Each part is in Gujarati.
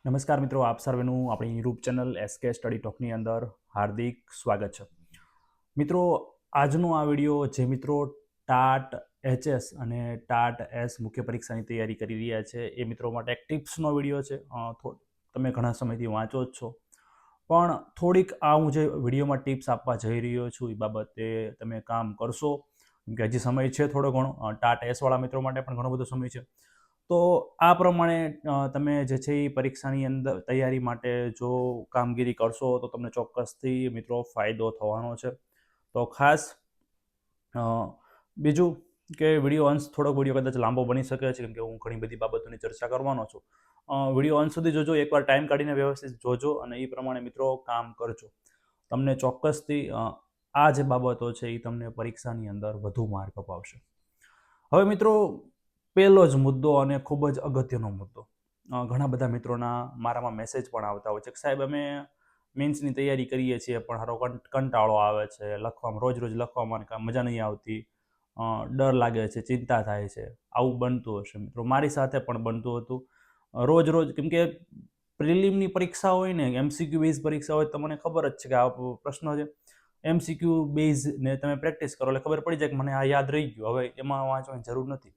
નમસ્કાર મિત્રો, આપ સર્વેનું આપણી યુટ્યુબ ચેનલ SK સ્ટડી ટોકની અંદર હાર્દિક સ્વાગત છે. મિત્રો, આજનો આ વિડીયો જે મિત્રો ટાટ HS અને ટાટ S મુખ્ય પરીક્ષાની તૈયારી કરી રહ્યા છે એ મિત્રો માટે એક ટિપ્સનો વિડીયો છે. તમે ઘણા સમયથી વાંચો જ છો, પણ થોડીક આ હું જે વિડીયોમાં ટિપ્સ આપવા જઈ રહ્યો છું એ બાબતે તમે કામ કરશો, કેમ કે હજી સમય છે થોડો ઘણો. ટાટ S વાળા મિત્રો માટે પણ ઘણો બધો સમય છે. તો આ પ્રમાણે તમે જે છે એ પરીક્ષાની અંદર તૈયારી માટે જો કામગીરી કરશો તો તમને ચોક્કસથી મિત્રો ફાયદો થવાનો છે. તો ખાસ બીજું કે વિડીયો કદાચ લાંબો બની શકે છે, કેમ કે હું ઘણી બધી બાબતોની ચર્ચા કરવાનો છું. વિડીયો અંત સુધી જોજો, એકવાર ટાઈમ કાઢીને વ્યવસ્થિત જોજો અને એ પ્રમાણે મિત્રો કામ કરજો. તમને ચોક્કસથી આ જે બાબતો છે એ તમને પરીક્ષાની અંદર વધુ માર્ક અપાવશે. હવે મિત્રો, પહેલો જ મુદ્દો અને ખૂબ જ અગત્યનો મુદ્દો. ઘણા બધા મિત્રોના મારામાં મેસેજ પણ આવતા હોય છે કે સાહેબ અમે મેન્સની તૈયારી કરીએ છીએ પણ હારો કંટાળો આવે છે, લખવામાં રોજ લખવામાં મજા નહીં આવતી, ડર લાગે છે, ચિંતા થાય છે. આવું બનતું હશે મિત્રો, મારી સાથે પણ બનતું હતું. રોજ કેમ કે પ્રિલિમની પરીક્ષા હોય ને, MCQ બેઝ પરીક્ષા હોય, તમને ખબર જ છે કે આ પ્રશ્નો છે MCQ બેઝ ને તમે પ્રેક્ટિસ કરો એટલે ખબર પડી જાય કે મને આ યાદ રહી ગયું, હવે એમાં વાંચવાની જરૂર નથી.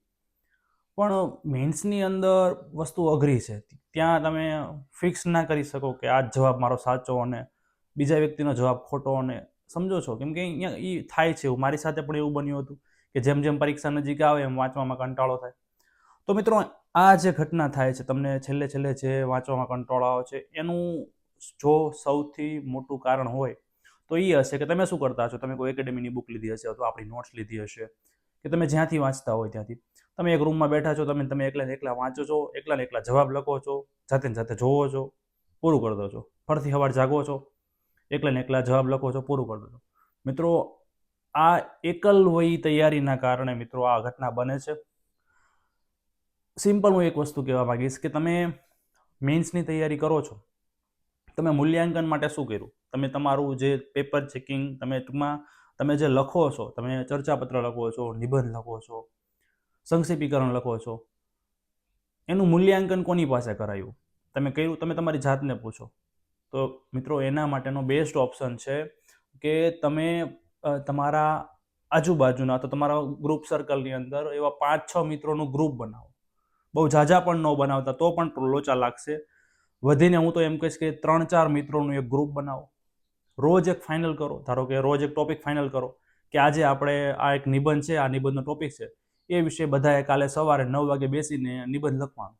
પણ મેન્સની અંદર વસ્તુ અઘરી છે. ત્યાં તમે ફિક્સ ના કરી શકો કે આ જવાબ મારો સાચો અને બીજા વ્યક્તિનો જવાબ ખોટો, અને સમજો છો, કેમ કે અહીંયા એ થાય છે એવું. મારી સાથે પણ એવું બન્યું હતું કે જેમ જેમ પરીક્ષા નજીક આવે એમ વાંચવામાં કંટાળો થાય. તો મિત્રો, આ જે ઘટના થાય છે, તમને છેલ્લે જે વાંચવામાં કંટાળો આવે છે, એનું જો સૌથી મોટું કારણ હોય તો એ હશે કે તમે શું કરતા હશો. તમે કોઈ એકેડેમીની બુક લીધી હશે અથવા આપણી નોટ્સ લીધી હશે, કે તમે જ્યાંથી વાંચતા હોય ત્યાંથી તમે એક રૂમમાં બેઠા છો, તમે એકલા વાંચો છો, એકલા જવાબ લખો છો, જાતે જોવો છો, પૂરું કરી દો છો. ફરતી સવાર જાગો છો, એકલા જવાબ લખો છો, પૂરું કરી દો છો. મિત્રો, આ એકલવયી તૈયારીના કારણે મિત્રો આ ઘટના બને છે. સિમ્પલ હું એક વસ્તુ કહેવા માંગીશ કે તમે મેન્સની તૈયારી કરો છો, તમે મૂલ્યાંકન માટે શું કર્યું? તમે તમારું જે પેપર ચેકિંગ, તમે જે લખો છો, તમે ચર્ચાપત્ર લખો છો, નિબંધ લખો છો, સંક્ષેપીકરણ લખો છો, એનું મૂલ્યાંકન કોની પાસે કરાયું? તમે કર્યું? તમે તમારી જાતને પૂછો. તો મિત્રો, એના માટેનો બેસ્ટ ઓપ્શન છે કે તમે તમારા આજુબાજુના તો તમારા ગ્રુપ સર્કલની અંદર એવા 5-6 મિત્રોનું ગ્રુપ બનાવો. બહુ ઝાઝા પણ ન બનાવતા, તો પણ લોચા લાગશે. વધીને હું તો એમ કહીશ કે 3-4 મિત્રોનું એક ગ્રુપ બનાવો. રોજ એક ફાઇનલ કરો. ધારો કે રોજ એક ટોપિક ફાઇનલ કરો કે આજે આપણે આ એક નિબંધ છે, આ નિબંધનો ટોપિક છે, એ વિશે બધાએ કાલે સવારે 9 વાગે બેસીને નિબંધ લખવાનો.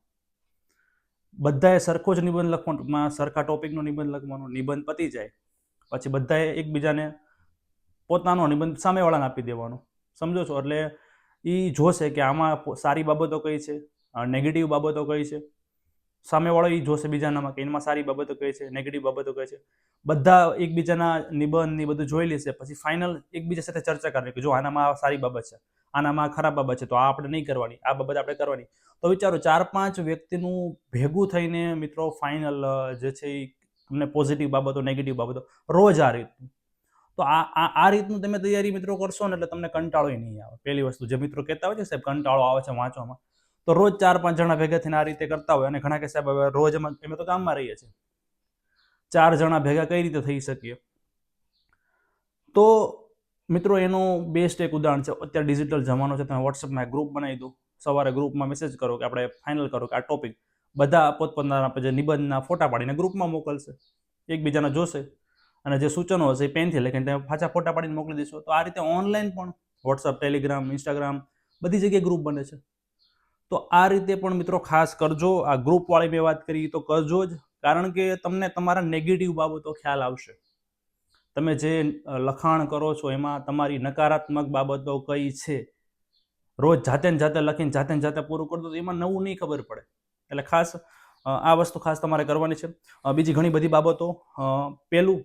બધાએ સરખો જ નિબંધ લખવાનો, સરખા ટોપિકનો નિબંધ લખવાનો. નિબંધ પતી જાય પછી બધાએ એકબીજાને પોતાનો નિબંધ સામેવાળાને આપી દેવાનો. સમજો છો? એટલે એ જોશે કે આમાં સારી બાબતો કઈ છે, નેગેટિવ બાબતો કઈ છે. સામેવાળો એ જોશે બીજાનામાં કે એમાં સારી બાબતો કઈ છે, નેગેટિવ બાબતો કઈ છે. બધા એકબીજાના નિબંધ ને બધું જોઈ લેશે, પછી ફાઇનલ એકબીજા સાથે ચર્ચા કરવી કે જો આનામાં સારી બાબત છે, આનામાં ખરાબ બાબત છે, તો આ આપણે નહીં કરવાની, આ બાબત આપણે કરવાની. તો વિચારો, 4-5 વ્યક્તિનું ભેગું થઈને મિત્રો ફાઇનલ જે છે એ તમને પોઝિટિવ બાબતો, નેગેટિવ બાબતો રોજ આ રીતનું. તો આ રીતનું તમે તૈયારી મિત્રો કરશો ને એટલે તમને કંટાળો નહીં આવે. પહેલી વસ્તુ, જે મિત્રો કહેતા હોય છે સાહેબ કંટાળો આવે છે વાંચવામાં, તો રોજ 4-5 જણા ભેગા થઈને આ રીતે કરતા હોય. અને ઘણા કે સાહેબ હવે રોજ અમે તો ગામમાં રહીએ છીએ, 4 જણા ભેગા કઈ રીતે થઈ શકીએ? તો મિત્રો, એનું બેસ્ટ એક ઉદાહરણ છે. અત્યારે ડિજિટલ જમાનો છે, તમે વોટ્સએપમાં એક ગ્રુપ બનાવી દો. સવારે ગ્રુપમાં મેસેજ કરો કે આપણે ફાઇનલ કરો કે આ ટોપિક, બધા પોતપોતાના જે નિબંધના ફોટા પાડીને ગ્રુપમાં મોકલશે, એકબીજાના જોશે અને જે સૂચનો હશે એ પેનથી લખીને તમે પાછા ફોટા પાડીને મોકલી દેશો. તો આ રીતે ઓનલાઈન પણ વોટ્સઅપ, ટેલિગ્રામ, ઇન્સ્ટાગ્રામ બધી જગ્યાએ ગ્રુપ બને છે. તો આ રીતે પણ મિત્રો ખાસ કરજો. આ ગ્રુપવાળી મેં વાત કરી તો કરજો જ, કારણ કે તમને તમારા નેગેટિવ બાબતો ખ્યાલ આવશે. તમે જે લખાણ કરો છો એમાં તમારી નકારાત્મક બાબતો કઈ છે, રોજ જાતે લખીને જાતે પૂરું કરી દો તો એમાં નવું નહીં ખબર પડે. એટલે ખાસ આ વસ્તુ ખાસ તમારે કરવાની છે. બીજી ઘણી બધી બાબતો, પહેલું,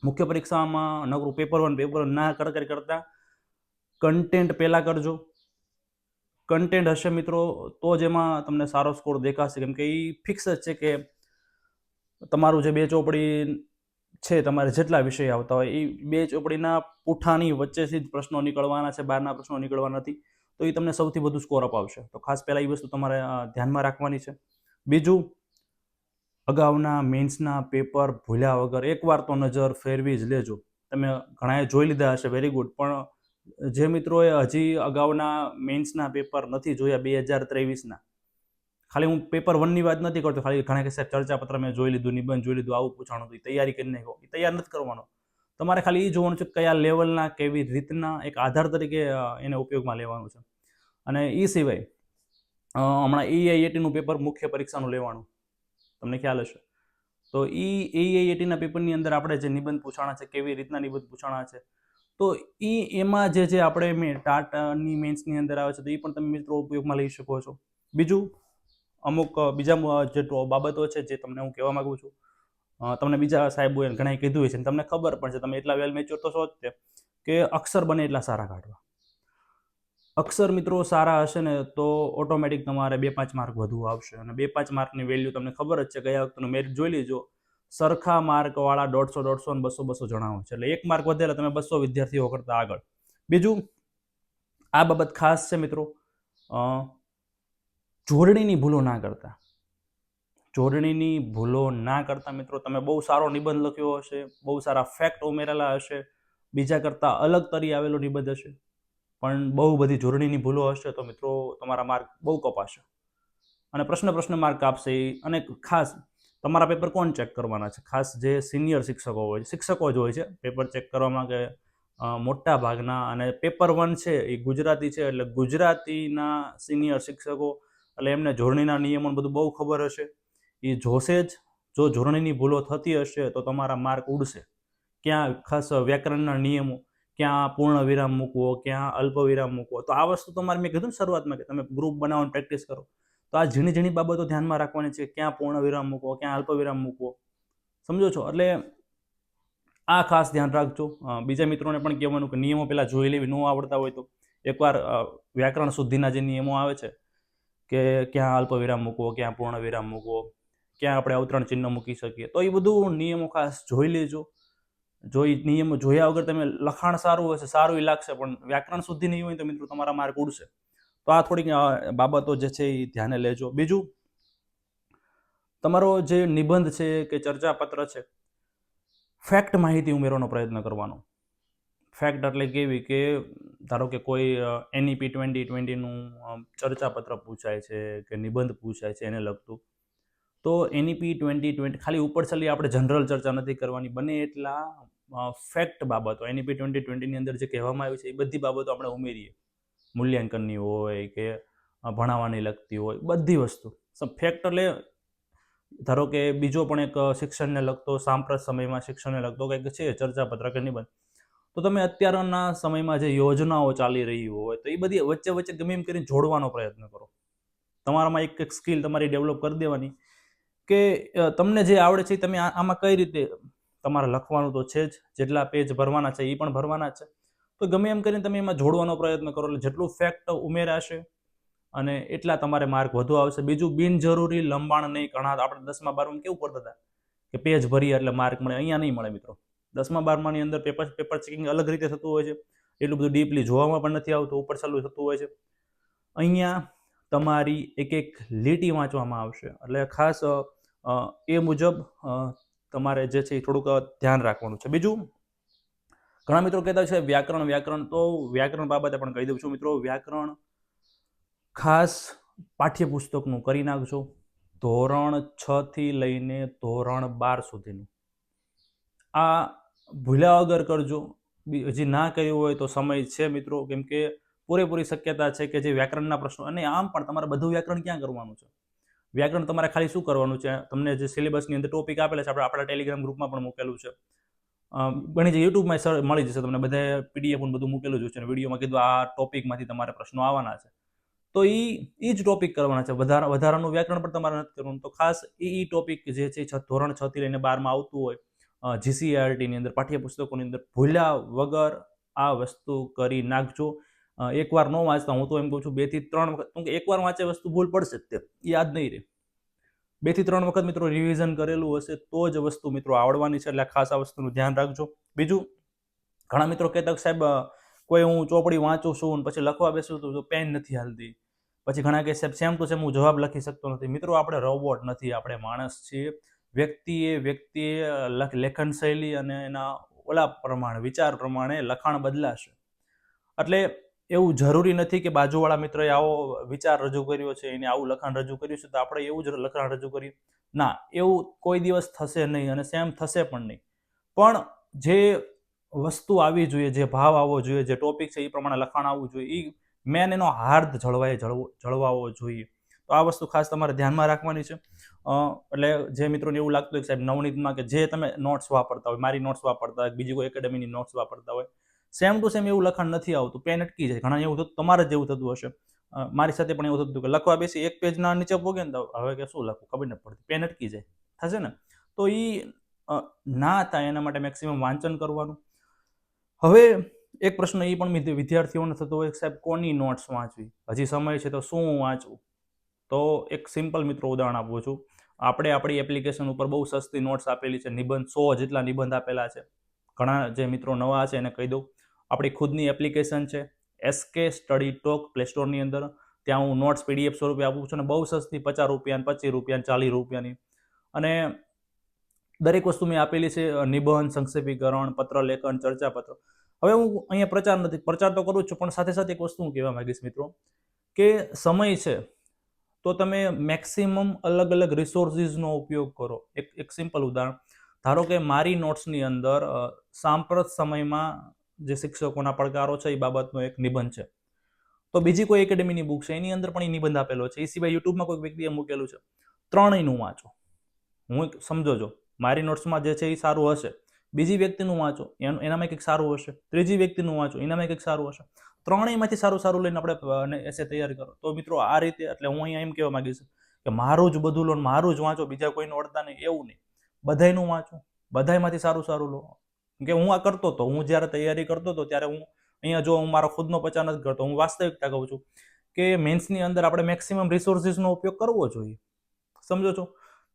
મુખ્ય પરીક્ષામાં નકરું પેપર 1 ના કરતા કન્ટેન્ટ પહેલાં કરજો. કન્ટેન્ટ હશે મિત્રો તો જ એમાં તમને સારો સ્કોર દેખાશે, કેમ કે એ ફિક્સ જ છે કે તમારું જે 2 ચોપડી છે, તમારે જેટલા વિષય આવતા હોય એ 2 ચોપડીના પૂઠાની વચ્ચેથી જ પ્રશ્નો નીકળવાના છે, બહારના પ્રશ્નો નીકળવાના નથી. તો એ તમને સૌથી વધુ સ્કોર અપાવશે. તો ખાસ પહેલાં એ વસ્તુ તમારે ધ્યાનમાં રાખવાની છે. બીજું, અગાઉના મેન્સના પેપર ભૂલ્યા વગર એકવાર તો નજર ફેરવી જ લેજો. તમે ઘણાએ જોઈ લીધા હશે, વેરી ગુડ, પણ જે મિત્રોએ હજી અગાઉના મેન્સના પેપર નથી જોયા 2023ના, ખાલી હું પેપર 1ની વાત નથી કરતો, ખાલી ઘણા કે સાહેબ ચર્ચાપત્ર મેં જોઈ લીધું, નિબંધ જોઈ લીધું, આવું પૂછાણું હતું, તૈયારી કરી નાખો, એ તૈયાર નથી કરવાનો. તમારે ખાલી એ જોવાનું છે કયા લેવલના, કેવી રીતના, એક આધાર તરીકે એને ઉપયોગમાં લેવાનું છે. અને એ સિવાય હમણાં EIATનું પેપર મુખ્ય પરીક્ષાનું લેવાનું, તમને ખ્યાલ હશે. તો EIATના પેપરની અંદર આપણે જે નિબંધ પૂછાણા છે, કેવી રીતના નિબંધ પૂછાણા છે, તો એમાં જે આપણે ટાટની મેન્સની અંદર આવે છે, તો એ પણ તમે મિત્રો ઉપયોગમાં લઈ શકો છો. બીજું અમુક બીજા જે બાબતો છે જે તમને હું કહેવા માંગુ છું, તમને બીજા સાહેબોએ ઘણા કીધું છે, તમને ખબર પણ છે, તમે એટલા વેલ મેચ્યોર તો છો જ તે, કે અક્ષર બને એટલા સારા કાઢવા. અક્ષર મિત્રો સારા હશે ને તો ઓટોમેટિક તમારે 2-5 માર્ક વધુ આવશે. અને 2-5 માર્કની વેલ્યુ તમને ખબર જ છે, ગયા વખતનું મેરિટ જોઈ લીજો, સરખા માર્કવાળા 150 ને 200 જણાવો છે, એટલે 1 માર્ક વધે એટલે તમે 200 વિદ્યાર્થીઓ કરતા આગળ. બીજું આ બાબત ખાસ છે મિત્રો, જોડણીની ભૂલો ના કરતા. જોડણીની ભૂલો ના કરતા મિત્રો, તમે બહુ સારો નિબંધ લખ્યો હશે, બહુ સારા ફેક્ટ ઉમેરેલા હશે, બીજા કરતા અલગ તરી આવેલો નિબંધ હશે, પણ બહુ બધી જોડણીની ભૂલો હશે તો મિત્રો તમારા માર્ક બહુ કપાશે અને પ્રશ્ન માર્ક આપશે. અને ખાસ તમારા પેપર કોણ ચેક કરવાના છે? ખાસ જે સિનિયર શિક્ષકો હોય, શિક્ષકો જ હોય છે પેપર ચેક કરવામાં, કે મોટા ભાગના. અને પેપર 1 છે એ ગુજરાતી છે, એટલે ગુજરાતીના સિનિયર શિક્ષકો, એટલે એમને જોડણીના નિયમો બધું બહુ ખબર હશે, એ જોશે જ. જો જોડણીની ભૂલો થતી હશે તો તમારા માર્ક ઉડશે. ક્યાં ખાસ વ્યાકરણના નિયમો, ક્યાં પૂર્ણ વિરામ મૂકવો, ક્યાં અલ્પ વિરામ મૂકવો, તો આ વસ્તુ તમારે મેં કીધું ને શરૂઆતમાં કે તમે ગ્રુપ બનાવવાની પ્રેક્ટિસ કરો, તો આ ઝીણી ઝીણી બાબતો ધ્યાનમાં રાખવાની છે, ક્યાં પૂર્ણ વિરામ મૂકવો, ક્યાં અલ્પ વિરામ મૂકવો, સમજો છો? એટલે આ ખાસ ધ્યાન રાખજો. બીજા મિત્રોને પણ કહેવાનું કે નિયમો પહેલા જોઈ લેવી, ન આવડતા હોય તો એકવાર વ્યાકરણ શુદ્ધિના જે નિયમો આવે છે, કે ક્યાં અલ્પ વિરામ મૂકવો, ક્યાં પૂર્ણ વિરામ મૂકવો, ક્યાં આપણે અવતરણ ચિહ્ન મૂકી શકીએ, તો એ બધું નિયમો ખાસ જોઈ લેજો. જો એ નિયમો જોયા વગર તમે લખાણ સારું હશે, સારું એ લાગશે, પણ વ્યાકરણ શુદ્ધિ નહીં હોય તો મિત્રો તમારા માર્ક ઉડશે. તો આ થોડીક બાબતો જે છે એ ધ્યાને લેજો. બીજું, તમારો જે નિબંધ છે કે ચર્ચાપત્ર છે, ફેક્ટ માહિતી ઉમેરવાનો પ્રયત્ન કરવાનો. ફેક્ટ એટલે કેવી કે ધારો કે કોઈ NEP 2020નું ચર્ચાપત્ર પૂછાય છે કે નિબંધ પૂછાય છે એને લગતું, તો NEP 2020 ખાલી ઉપરછલ્લી આપણે જનરલ ચર્ચા નથી કરવાની, બને એટલા ફેક્ટ બાબતો NEP 2020ની અંદર જે કહેવામાં આવ્યું છે એ બધી બાબતો આપણે ઉમેરીએ. મૂલ્યાંકનની હોય કે ભણાવવાની લગતી હોય, બધી વસ્તુ. ફેક્ટ એટલે ધારો કે બીજો પણ એક શિક્ષણને લગતો, સાંપ્રત સમયમાં શિક્ષણને લગતો કંઈક છે ચર્ચાપત્ર કે નિબંધ, તો તમે અત્યારના સમયમાં જે યોજનાઓ ચાલી રહી હોય તો એ બધી વચ્ચે વચ્ચે ગમે એમ કરીને જોડવાનો પ્રયત્ન કરો. તમારામાં એક સ્કિલ તમારી ડેવલપ કરી દેવાની કે તમને જે આવડે છે તમે આમાં કઈ રીતે તમારે લખવાનું તો છે જ, જેટલા પેજ ભરવાના છે એ પણ ભરવાના છે, તો ગમે એમ કરીને તમે એમાં જોડવાનો પ્રયત્ન કરો, એટલે જેટલું ફેક્ટ ઉમેરાશે અને એટલા તમારે માર્ક વધુ આવશે. બીજું, બિનજરૂરી લંબાણ નહીં. ઘણા આપણે 10મા 12માં કેવું કરતા હતા કે પેજ ભરીએ એટલે માર્ક મળે, અહીંયા નહીં મળે મિત્રો. 10મા 12માની અંદર પેપર ચેકિંગ અલગ રીતે થતું હોય છે, એટલું બધું ડીપલી જોવામાં પણ નથી આવતું, ઉપર ચાલુ થતું હોય છે. અહીંયા તમારી એક એક લીટી વાંચવામાં આવશે, એટલે ખાસ એ મુજબ તમારે જે છે એ થોડુંક ધ્યાન રાખવાનું છે. બીજું, ઘણા મિત્રો કહેતા છે વ્યાકરણ, તો વ્યાકરણ બાબતે પણ કહી દઉં છું મિત્રો, વ્યાકરણ ખાસ પાઠ્યપુસ્તકનું કરી નાખજો, ધોરણ 6 થી લઈને ધોરણ 12 સુધીનું. આ ભૂલ્યા વગર કરજો. હજી ના કર્યું હોય તો સમય છે મિત્રો, કેમ કે પૂરેપૂરી શક્યતા છે કે જે વ્યાકરણના પ્રશ્નો, અને આમ પણ તમારે બધું વ્યાકરણ ક્યાં કરવાનું છે? વ્યાકરણ તમારે ખાલી શું કરવાનું છે? તમને જે સિલેબસની અંદર ટોપિક આપેલા છે, આપણે આપણા ટેલિગ્રામ ગ્રુપમાં પણ મૂકેલું છે, ઘણી જે યુટ્યુબમાં મળી જશે તમને, બધા PDF બધું મૂકેલું જ છે, વિડીયોમાં કીધું આ ટોપિકમાંથી તમારે પ્રશ્નો આવવાના છે, તો એ જ ટોપિક કરવાના છે. વધારાનું વ્યાકરણ પણ તમારે નથી કરવાનું. તો ખાસ એ ટોપિક જે છે ધોરણ 6 થી લઈને 12માં આવતું હોય, GCERTની અંદર પાઠ્યપુસ્તકોની અંદર, ભૂલ્યા વગર આ વસ્તુ કરી નાખજો. એકવાર ન વાંચતા, હું તો એમ કહું છું 2 થી 3 વખત, કેમ કે એકવાર વાંચે વસ્તુ ભૂલ પડશે જ, તે યાદ નહીં રહે. 2 થી 3 વખત મિત્રો રિવિઝન કરેલું હશે તો જ વસ્તુ મિત્રો આવડવાની છે, એટલે ખાસ આ વસ્તુનું ધ્યાન રાખજો. બીજું, ઘણા મિત્રો કહેતા સાહેબ કોઈ હું ચોપડી વાંચું છું પછી લખવા બેસું તો પેન નથી હાલતી, પછી ઘણા કહે સાહેબ સેમ ટુ સેમ હું જવાબ લખી શકતો નથી. મિત્રો, આપણે રોબોટ નથી, આપણે માણસ છીએ. વ્યક્તિએ લેખન શૈલી અને એના ઓલા પ્રમાણે વિચાર પ્રમાણે લખાણ બદલાશે. એટલે એવું જરૂરી નથી કે બાજુવાળા મિત્રએ આવો વિચાર રજૂ કર્યો છે, એને આવું લખાણ રજૂ કર્યું છે તો આપણે એવું જ લખાણ રજૂ કરીએ. ના, એવું કોઈ દિવસ થશે નહીં અને સેમ થશે પણ નહીં. પણ જે વસ્તુ આવી જોઈએ, જે ભાવ આવવો જોઈએ, જે ટોપિક છે એ પ્રમાણે લખાણ આવવું જોઈએ, એ મેન એનો હાર્દ જળવાવો જોઈએ. તો આ વસ્તુ ખાસ તમારે ધ્યાનમાં રાખવાની છે. એટલે જે મિત્રોને એવું લાગતું હોય કે સાહેબ નવનીતમાં કે જે તમે નોટ્સ વાપરતા હોય, મારી નોટ્સ વાપરતા હોય, બીજી કોઈ એકેડેમીની નોટ્સ વાપરતા હોય, સેમ ટુ સેમ એવું લખાણ નથી આવતું, પેન અટકી જાય. ઘણા એવું થતું, તમારે જ એવું થતું હશે. મારી સાથે પણ એવું થતું કે લખવા બેસી એક પેજના નીચે પોગે ને તો હવે કે શું લખવું ખબર નથી પડતી, પેન અટકી જાય, થશે ને. તો એ ના થાય એના માટે મેક્સિમમ વાંચન કરવાનું. હવે એક પ્રશ્ન એ પણ વિદ્યાર્થીઓને થતો હોય સાહેબ કોની નોટ્સ વાંચવી, હજી સમય છે તો શું વાંચવું. તો એક સિમ્પલ મિત્રો ઉદાહરણ આપું છું. આપણે આપણી એપ્લિકેશન ઉપર બહુ સસ્તી નોટ્સ આપેલી છે, નિબંધ 100 જેટલા નિબંધ આપેલા છે. ઘણા જે મિત્રો નવા છે એને કહી દઉં, આપણી ખુદની એપ્લિકેશન છે SK સ્ટડી ટોક પ્લે સ્ટોરની અંદર. ત્યાં હું નોટ્સ PDF સ્વરૂપે આપું છું, અને બહુ સસ્તી, 50 રૂપિયા, 25 રૂપિયા, 40 રૂપિયાની. અને દરેક વસ્તુ મેં આપેલી છે, નિબંધ, સંક્ષેપીકરણ, પત્ર લેખન, ચર્ચાપત્ર. હવે હું અહીંયા પ્રચાર તો કરું જ છું, પણ સાથે સાથે એક વસ્તુ હું કહેવા માંગીશ મિત્રો, કે સમય છે તો તમે મેક્સિમમ અલગ અલગ રિસોર્સિસનો ઉપયોગ કરો. એક સિમ્પલ ઉદાહરણ, ધારો કે મારી નોટ્સની અંદર સાંપ્રત સમયમાં જે શિક્ષકોના પડકારો છે એ બાબતનો એક નિબંધ છે. તો બીજી કોઈ એકેડેમીની બુક છે એની અંદર પણ એ નિબંધ આપેલો છે. એ સિવાય યુટ્યુબમાં કોઈ વ્યક્તિએ મૂકેલું છે. ત્રણેયનું વાંચો. હું સમજો છો, મારી નોટ્સમાં જે છે એ સારું હશે, બીજી વ્યક્તિનું વાંચો, એનામાં કંઈક સારું હશે, ત્રીજી વ્યક્તિનું વાંચો, એનામાં કંઈક સારું હશે. ત્રણેયમાંથી સારું લઈને આપણે એસે તૈયાર કરો. તો મિત્રો આ રીતે, એટલે હું અહીંયા એમ કહેવા માંગીશ કે મારું જ બધું લો, મારું જ વાંચો, બીજા કોઈનું અડતા નહીં, એવું નહીં. બધાયનું વાંચો, બધાયમાંથી સારું લો. કે હું આ કરતો હતો, હું જ્યારે તૈયારી કરતો હતો ત્યારે હું અહીંયા જો હું મારો ખુદનો પ્રચાર નથી કરતો, હું વાસ્તવિકતા કહું છું કે મેન્સની અંદર આપણે મેક્સિમમ રિસોર્સિસનો ઉપયોગ કરવો જોઈએ. સમજો છો?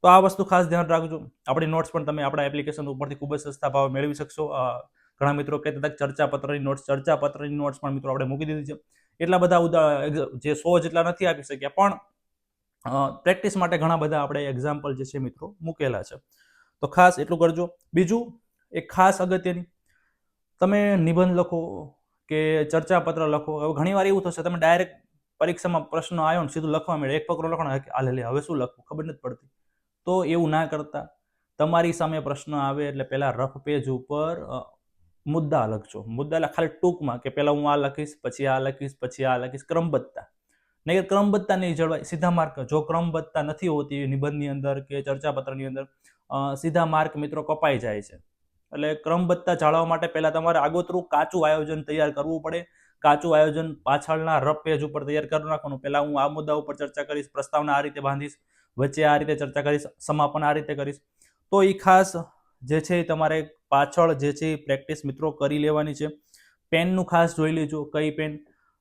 તો આ વસ્તુ ખાસ ધ્યાન રાખજો. આપણી નોટ્સ પણ તમે આપણા એપ્લિકેશન ઉપરથી ખૂબ જ સસ્તા ભાવે મેળવી શકશો. ઘણા મિત્રો કહેતા હતા ચર્ચાપત્રની નોટ્સ પણ મિત્રો આપણે મૂકી દીધી છે. એટલા બધા જે 100 જેટલા નથી આપી શક્યા, પણ પ્રેક્ટિસ માટે ઘણા બધા આપણે એક્ઝામ્પલ જે છે મિત્રો મૂકેલા છે. તો ખાસ એટલું કરજો. બીજું એક ખાસ અગત્યની, તમે નિબંધ લખો કે ચર્ચાપત્ર લખો, હવે ઘણી વાર એવું થશે તમે ડાયરેક્ટ પરીક્ષામાં પ્રશ્ન આવ્યો ને સીધું લખવા માંડ્યા, એક ફકરો લખવાનો, હવે શું લખવું ખબર નથી પડતી. તો એવું ના કરતા, તમારી સામે પ્રશ્ન આવે એટલે પહેલા રફ પેજ ઉપર મુદ્દા લખજો. મુદ્દા એટલે ખાલી ટૂંકમાં કે પહેલા હું આ લખીશ, પછી આ લખીશ, પછી આ લખીશ, ક્રમબદ્ધતા. નહીં, ક્રમબદ્ધતા નહીં જળવાય, સીધા માર્ક. જો ક્રમબદ્ધતા નથી હોતી નિબંધની અંદર કે ચર્ચાપત્રની અંદર, સીધા માર્ક મિત્રો કપાઈ જાય છે. એટલે ક્રમબદ્ધતા જાળવવા માટે પહેલા તમારે આગોતરું કાચું આયોજન તૈયાર કરવું પડે. કાચું આયોજન પાછળના રફ પેજ ઉપર તૈયાર કરી નાખવાનું. પહેલા હું આ મુદ્દા ઉપર ચર્ચા કરીશ, પ્રસ્તાવના આ રીતે બાંધીશ, વચ્ચે આ રીતે ચર્ચા કરીશ, સમાપન આ રીતે કરીશ. તો એ ખાસ જે છે તમારે પાછળ જે છે પ્રેક્ટિસ મિત્રો કરી લેવાની છે. પેનનું ખાસ જોઈ લેજો, કઈ પેન.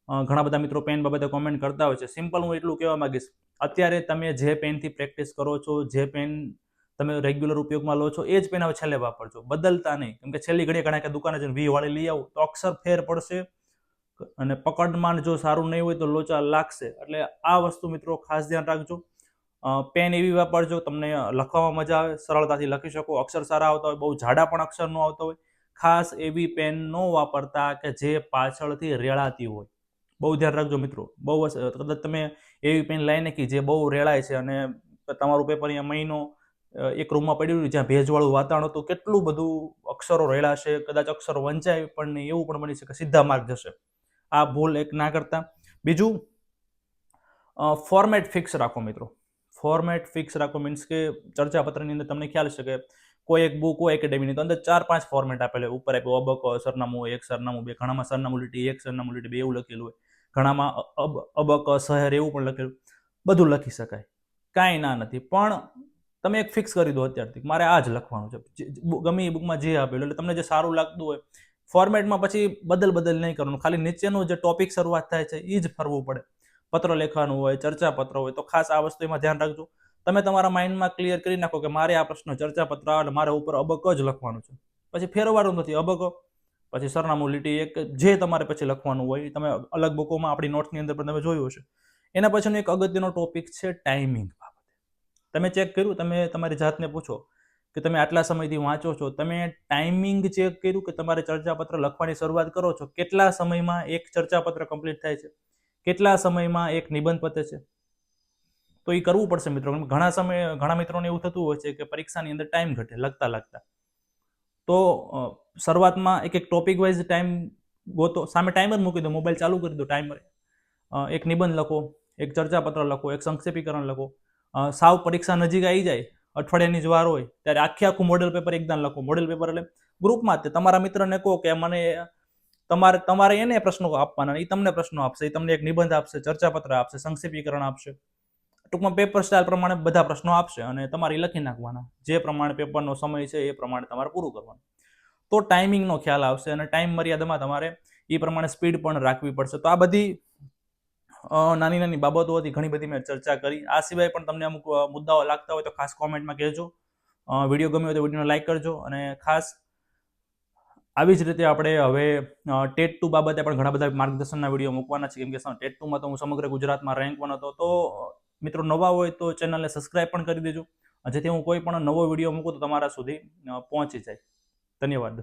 ઘણા બધા મિત્રો પેન બાબતે કોમેન્ટ કરતા હોય છે. સિમ્પલ હું એટલું કહેવા માંગીશ, અત્યારે તમે જે પેનથી પ્રેક્ટિસ કરો છો, જે પેન તમે રેગ્યુલર ઉપયોગમાં લો છો, એ જ પેન હવે છેલ્લે વાપરજો, બદલતા નહીં. કેમ કે છેલ્લી ઘડીએ ઘણા કે દુકાને જઈને 20 વાળી લઈ આવું તો અક્ષર ફેર પડશે, અને પકડમાં જો સારું નહીં હોય તો લોચા લાગશે. એટલે આ વસ્તુ મિત્રો ખાસ ધ્યાન રાખજો. પેન એવી વાપરજો તમને લખવામાં મજા આવે, સરળતાથી લખી શકો, અક્ષર સારા આવતા હોય, બહુ જાડા પણ અક્ષર ન આવતા હોય. ખાસ એવી પેન ન વાપરતા કે જે પાછળથી રેળાતી હોય. બહુ ધ્યાન રાખજો મિત્રો. બહુ કદાચ તમે એવી પેન લઈ નાખી જે બહુ રેળાય છે અને તમારું પેપર અહીંયા મહિનો એક રૂમમાં પડ્યું રહ્યું જ્યાં ભેજવાળું વાતાવરણ હતું, કેટલું બધું અક્ષરો રેળાશે, કદાચ અક્ષરો વંચાય પણ નહીં, એવું પણ બની શકે, સીધા માર્ક જશે. આ ભૂલ એક ના કરતા. બીજું, ફોર્મેટ ફિક્સ રાખો મિત્રો. ફોર્મેટ ફિક્સ રાખો મીન્સ કે ચર્ચાપત્રની અંદર તમને ખ્યાલ છે કે કોઈ એક બુક હોય એકેડેમીની તો અંદર 4-5 ફોર્મેટ આપેલા હોય. ઉપર આપ્યું અબક સરનામું હોય, 1 સરનામું 2, ઘણામાં સરનામું લીટી 1, સરનામું લીટી 2 એવું લખેલું હોય, ઘણામાં અબક શહેર એવું પણ લખેલું. બધું લખી શકાય, કાંઈ ના નથી. પણ તમે એક ફિક્સ કરી દો અત્યારથી, મારે આ જ લખવાનું છે, ગમે એ બુકમાં જે આપેલું. એટલે તમને જે સારું લાગતું હોય ફોર્મેટમાં પછી બદલ નહીં કરવાનું. ખાલી નીચેનું જે ટોપિક શરૂઆત થાય છે એ જ ફરવું પડે. પત્ર લેખવાનું હોય, ચર્ચાપત્ર હોય, તો ખાસ આ વસ્તુ એમાં ધ્યાન રાખજો. તમે તમારા માઇન્ડમાં ક્લિયર કરી નાખો કે મારે આ પ્રશ્ન ચર્ચાપત્ર આવે મારે ઉપર અબક જ લખવાનું છે, પછી ફેરવવાનું નથી. અબક પછી સરનામું લીટી 1 જે તમારે પછી લખવાનું હોય, તમે અલગ બુકોમાં આપણી નોટ્સની અંદર પણ તમે જોયું હશે. એના પછીનો એક અગત્યનો ટોપિક છે ટાઈમિંગ બાબતે. તમે ચેક કર્યું? તમે તમારી જાતને પૂછો કે તમે આટલા સમયથી વાંચો છો, તમે ટાઈમિંગ ચેક કર્યું કે તમારે ચર્ચાપત્ર લખવાની શરૂઆત કરો છો, કેટલા સમયમાં એક ચર્ચાપત્ર કમ્પ્લીટ થાય છે, કેટલા સમયમાં એક નિબંધ પતે છે? તો એ કરવું પડશે મિત્રો. ઘણા મિત્રોને એવું થતું હોય છે કે પરીક્ષાની અંદર ટાઈમ ઘટે લખતા. તો શરૂઆતમાં એક ટોપિક વાઇઝ ટાઈમ ગોતો, સામે ટાઈમર મૂકી દો, મોબાઈલ ચાલુ કરી દો, ટાઈમર. એક નિબંધ લખો, એક ચર્ચાપત્ર લખો, એક સંક્ષેપીકરણ લખો. સાવ પરીક્ષા નજીક આવી જાય, અઠવાડિયાની જ વાર હોય, ત્યારે આખું મોડેલ પેપર એકદમ લખો. મોડેલ પેપર એટલે ગ્રુપમાં જ તમારા મિત્રને કહો કે મને તમારે એને પ્રશ્નો આપવાના, એ તમને પ્રશ્નો આપશે, એ તમને એક નિબંધ આપશે, ચર્ચાપત્ર આપશે, સંક્ષેપીકરણ આપશે. ટૂંકમાં પેપર સ્ટાઇલ પ્રમાણે બધા પ્રશ્નો આપશે અને તમારે લખી નાખવાના. જે પ્રમાણે પેપરનો સમય છે એ પ્રમાણે તમારે પૂરું કરવાનું. તો ટાઈમિંગનો ખ્યાલ આવશે અને ટાઈમ મર્યાદામાં તમારે એ પ્રમાણે સ્પીડ પણ રાખવી પડશે. તો આ બધી નાની બાબતો હતી, ઘણી બધી મેં ચર્ચા કરી. આ સિવાય પણ તમને અમુક મુદ્દાઓ લાગતા હોય તો ખાસ કોમેન્ટમાં કહેજો. વિડીયો ગમ્યો હોય તો વિડીયોને લાઈક કરજો. અને ખાસ આવી જ રીતે આપણે હવે ટેટ 2 બાબતે પણ ઘણા બધા માર્ગદર્શનના વિડીયો મૂકવાના છે. કેમ કે ટેટ 2માં તો હું સમગ્ર ગુજરાતમાં રેન્ક 1 હતો. તો મિત્રો નવા હોય તો ચેનલને સબસ્ક્રાઇબ પણ કરી દેજો, જેથી હું કોઈ પણ નવો વિડીયો મૂકું તો તમારા સુધી પહોંચી જાય. ધન્યવાદ.